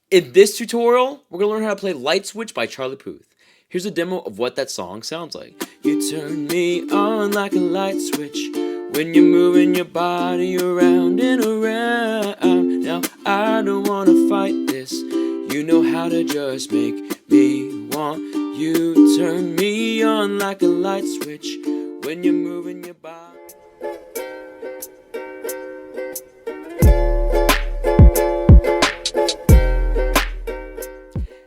In this tutorial, we're going to learn how to play Light Switch by Charlie Puth. Here's a demo of what that song sounds like. You turn me on like a light switch when you're moving your body around and around. Now I don't want to fight this. You know how to just make me want. You turn me on like a light switch when you're moving your body.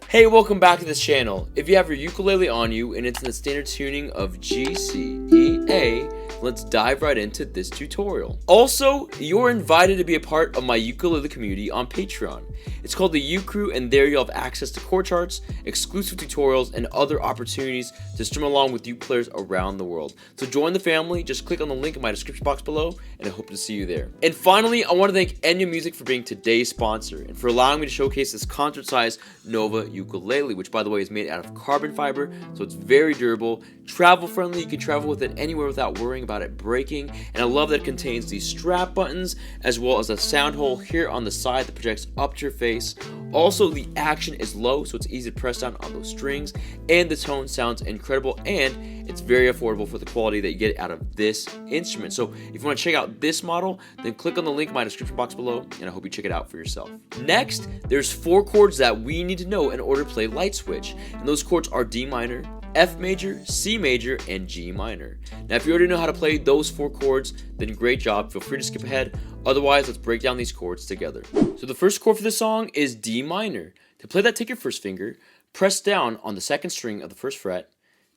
Hey, welcome back to this channel. If you have your ukulele on you and it's in the standard tuning of G, C, E, A, let's dive right into this tutorial. Also, you're invited to be a part of my ukulele community on Patreon. It's called the U Crew, and there you'll have access to chord charts, exclusive tutorials, and other opportunities to strum along with uke players around the world. So join the family, just click on the link in my description box below, and I hope to see you there. And finally, I want to thank Enya Music for being today's sponsor, and for allowing me to showcase this concert-sized Nova ukulele, which by the way is made out of carbon fiber, so it's very durable, travel friendly. You can travel with it anywhere without worrying about it breaking, and I love that it contains these strap buttons as well as a sound hole here on the side that projects up to your face. Also, the action is low, so it's easy to press down on those strings, and the tone sounds incredible, and it's very affordable for the quality that you get out of this instrument. So if you want to check out this model, then click on the link in my description box below, and I hope you check it out for yourself. Next, there's 4 chords that we need to know in order to play Light Switch, and those chords are D minor, F major, C major, and G minor. Now if you already know how to play those 4 chords, then great job, feel free to skip ahead. Otherwise, let's break down these chords together. So the first chord for this song is D minor. To play that, take your first finger, press down on the 2nd string of the 1st fret,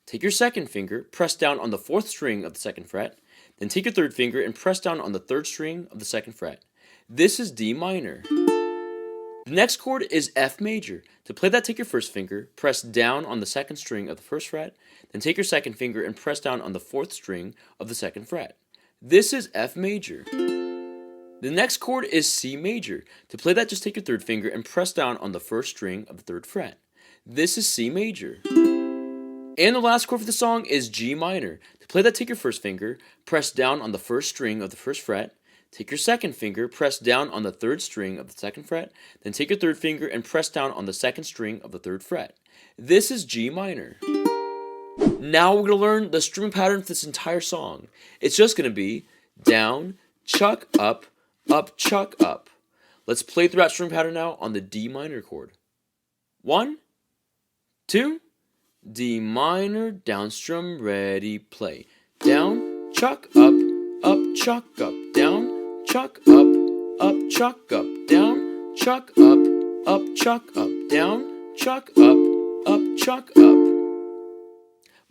take your 2nd finger, press down on the 4th string of the 2nd fret, then take your 3rd finger and press down on the 3rd string of the 2nd fret. This is D minor. The next chord is F major. To play that, take your first finger, press down on the 2nd string of the 1st fret, then take your 2nd finger and press down on the 4th string of the 2nd fret. This is F major. The next chord is C major. To play that, just take your 3rd finger and press down on the 1st string of the 3rd fret. This is C major. And the last chord for the song is G minor. To play that, take your first finger, press down on the 1st string of the 1st fret, take your 2nd finger, press down on the 3rd string of the 2nd fret, then take your 3rd finger and press down on the 2nd string of the 3rd fret. This is G minor. Now we're going to learn the strumming pattern for this entire song. It's just going to be down, chuck, up, chuck, up. Let's play through that strumming pattern now on the D minor chord. 1, 2, D minor, down strum, ready, play. Down, chuck, up, chuck, up, down, chuck, up, chuck, up, down, chuck, up, chuck, up, down, chuck, up, chuck, up.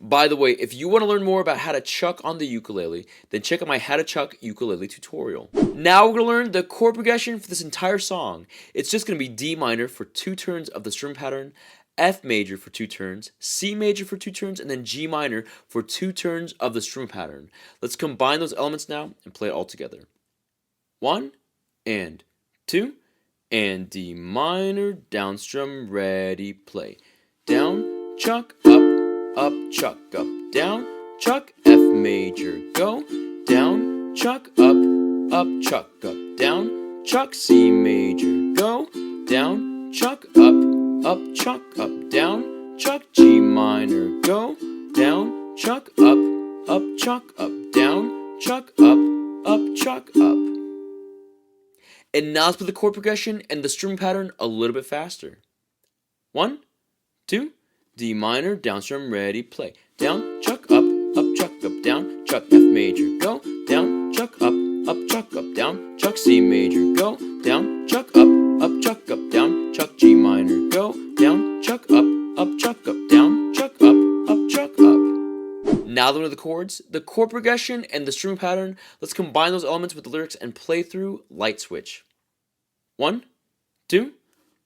By the way, if you want to learn more about how to chuck on the ukulele, then check out my How to Chuck ukulele tutorial. Now we're going to learn the chord progression for this entire song. It's just going to be D minor for 2 turns of the strum pattern, F major for 2 turns, C major for 2 turns, and then G minor for 2 turns of the strum pattern. Let's combine those elements now and play it all together. 1 and 2 and D minor, down strum, ready, play. Down, chuck, up, chuck, up, down, chuck, F major, go, down, chuck, up, chuck, up, down, chuck, C major, go, down, chuck, up, chuck, up, down, chuck, G minor, go, down, chuck, up, chuck, up, down, chuck, up, chuck, up. And now let's play the chord progression and the strum pattern a little bit faster. 1, 2, D minor, down strum, ready, play. Down, chuck, up, chuck, up, down, chuck, F major, go, down, chuck, up, chuck, up, down, chuck, C major, go, down, chuck, up, chuck, up, down, chuck, G minor, go, down, chuck, up, chuck, up, down, chuck, up, chuck, up. Now that we know the chords, the chord progression, and the strum pattern, let's combine those elements with the lyrics and play through Light Switch. 1, 2,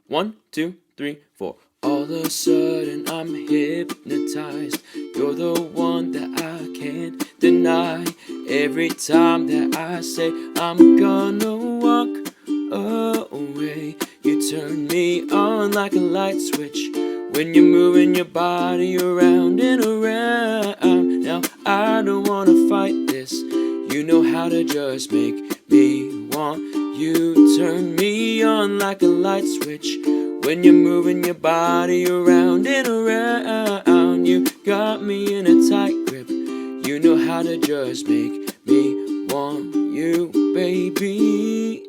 1, 2, 3, 4. All of a sudden I'm hypnotized. You're the one that I can't deny. Every time that I say I'm gonna walk away, you turn me on like a light switch when you're moving your body around and around. Now I don't wanna fight this. You know how to just make me want. You turn me on like a light switch when you're moving your body around and around. You got me in a tight grip. You know how to just make me want you, baby.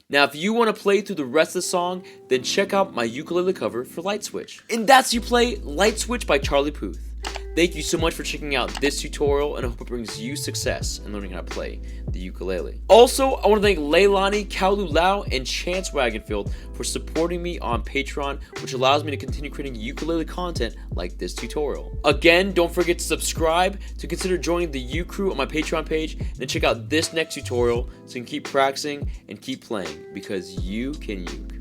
Now, if you want to play through the rest of the song, then check out my ukulele cover for Light Switch. And that's You Play Light Switch by Charlie Puth. Thank you so much for checking out this tutorial, and I hope it brings you success in learning how to play the ukulele. Also, I want to thank Leilani, Kaolu Lau, and Chance Wagonfield for supporting me on Patreon, which allows me to continue creating ukulele content like this tutorial. Again, don't forget to subscribe, to consider joining the U Crew on my Patreon page, and then check out this next tutorial so you can keep practicing and keep playing, because you can uke.